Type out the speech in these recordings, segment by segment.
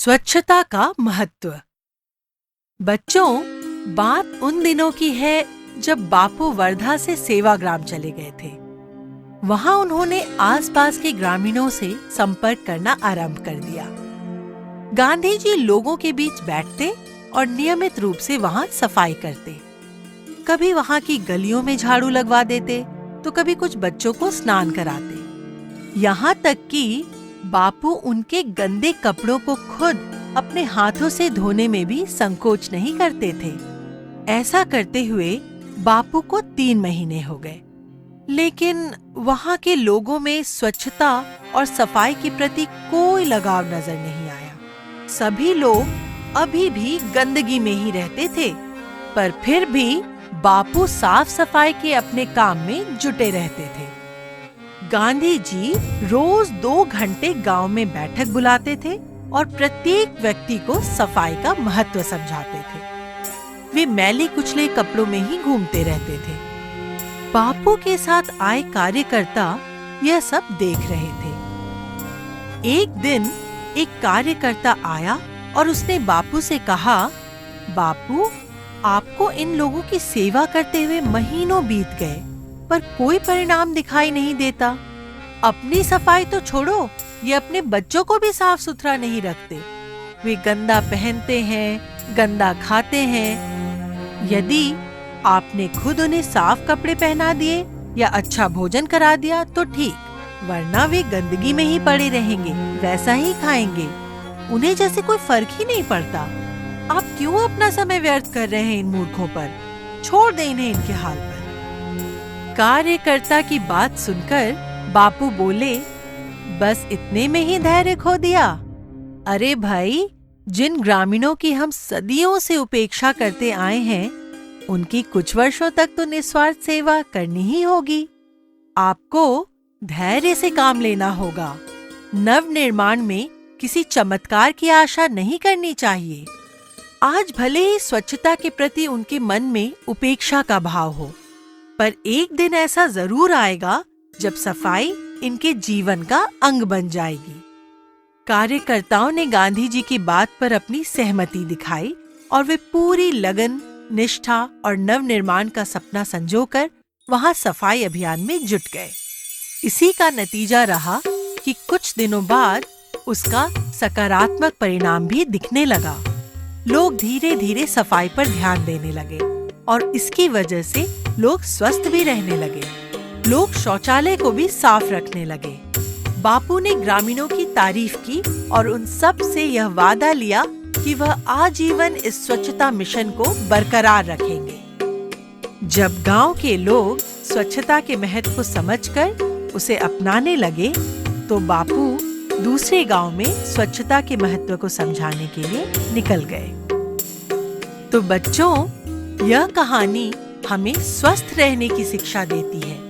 स्वच्छता का महत्व। बच्चों, बात उन दिनों की है जब बापू वर्धा से सेवाग्राम चले गए थे। वहां उन्होंने आसपास के ग्रामीणों से संपर्क करना आरंभ कर दिया। गांधी जी लोगों के बीच बैठते और नियमित रूप से वहां सफाई करते। कभी वहां की गलियों में झाड़ू लगवा देते तो कभी कुछ बच्चों को स्नान कराते। यहाँ तक कि बापू उनके गंदे कपड़ों को खुद अपने हाथों से धोने में भी संकोच नहीं करते थे। ऐसा करते हुए बापू को 3 महीने हो गए, लेकिन वहां के लोगों में स्वच्छता और सफाई के प्रति कोई लगाव नजर नहीं आया। सभी लोग अभी भी गंदगी में ही रहते थे, पर फिर भी बापू साफ सफाई के अपने काम में जुटे रहते थे। गांधी जी रोज 2 घंटे गांव में बैठक बुलाते थे और प्रत्येक व्यक्ति को सफाई का महत्व समझाते थे। वे मैले कुचले कपड़ों में ही घूमते रहते थे। बापू के साथ आए कार्यकर्ता यह सब देख रहे थे। एक दिन एक कार्यकर्ता आया और उसने बापू से कहा, बापू, आपको इन लोगों की सेवा करते हुए महीनों बीत गए, पर कोई परिणाम दिखाई नहीं देता। अपनी सफाई तो छोड़ो, ये अपने बच्चों को भी साफ सुथरा नहीं रखते। वे गंदा पहनते हैं, गंदा खाते हैं। यदि आपने खुद उन्हें साफ कपड़े पहना दिए या अच्छा भोजन करा दिया तो ठीक, वरना वे गंदगी में ही पड़े रहेंगे, वैसा ही खाएंगे। उन्हें जैसे कोई फर्क ही नहीं पड़ता। आप क्यों अपना समय व्यर्थ कर रहे हैं इन मूर्खों पर? छोड़ दें इन्हें इनके हाल पर। कार्यकर्ता की बात सुनकर बापू बोले, बस इतने में ही धैर्य खो दिया? अरे भाई, जिन ग्रामीणों की हम सदियों से उपेक्षा करते आए हैं, उनकी कुछ वर्षों तक तो निस्वार्थ सेवा करनी ही होगी। आपको धैर्य से काम लेना होगा। नव निर्माण में किसी चमत्कार की आशा नहीं करनी चाहिए। आज भले ही स्वच्छता के प्रति उनके मन में उपेक्षा का भाव हो, पर एक दिन ऐसा जरूर आएगा जब सफाई इनके जीवन का अंग बन जाएगी। कार्यकर्ताओं ने गांधी जी की बात पर अपनी सहमति दिखाई और वे पूरी लगन, निष्ठा और नव निर्माण का सपना संजोकर वहां सफाई अभियान में जुट गए। इसी का नतीजा रहा कि कुछ दिनों बाद उसका सकारात्मक परिणाम भी दिखने लगा। लोग धीरे धीरे सफाई पर ध्यान देने लगे और इसकी वजह से लोग स्वस्थ भी रहने लगे। लोग शौचालय को भी साफ रखने लगे। बापू ने ग्रामीणों की तारीफ की और उन सब से यह वादा लिया कि वह आजीवन इस स्वच्छता मिशन को बरकरार रखेंगे। जब गांव के लोग स्वच्छता के महत्व को समझकर उसे अपनाने लगे, तो बापू दूसरे गांव में स्वच्छता के महत्व को समझाने के लिए निकल गए। तो बच्चों, यह कहानी हमें स्वस्थ रहने की शिक्षा देती है।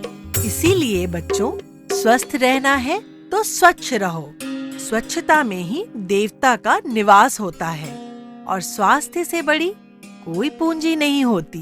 इसीलिए बच्चों, स्वस्थ रहना है तो स्वच्छ रहो। स्वच्छता में ही देवता का निवास होता है और स्वास्थ्य से बड़ी कोई पूंजी नहीं होती।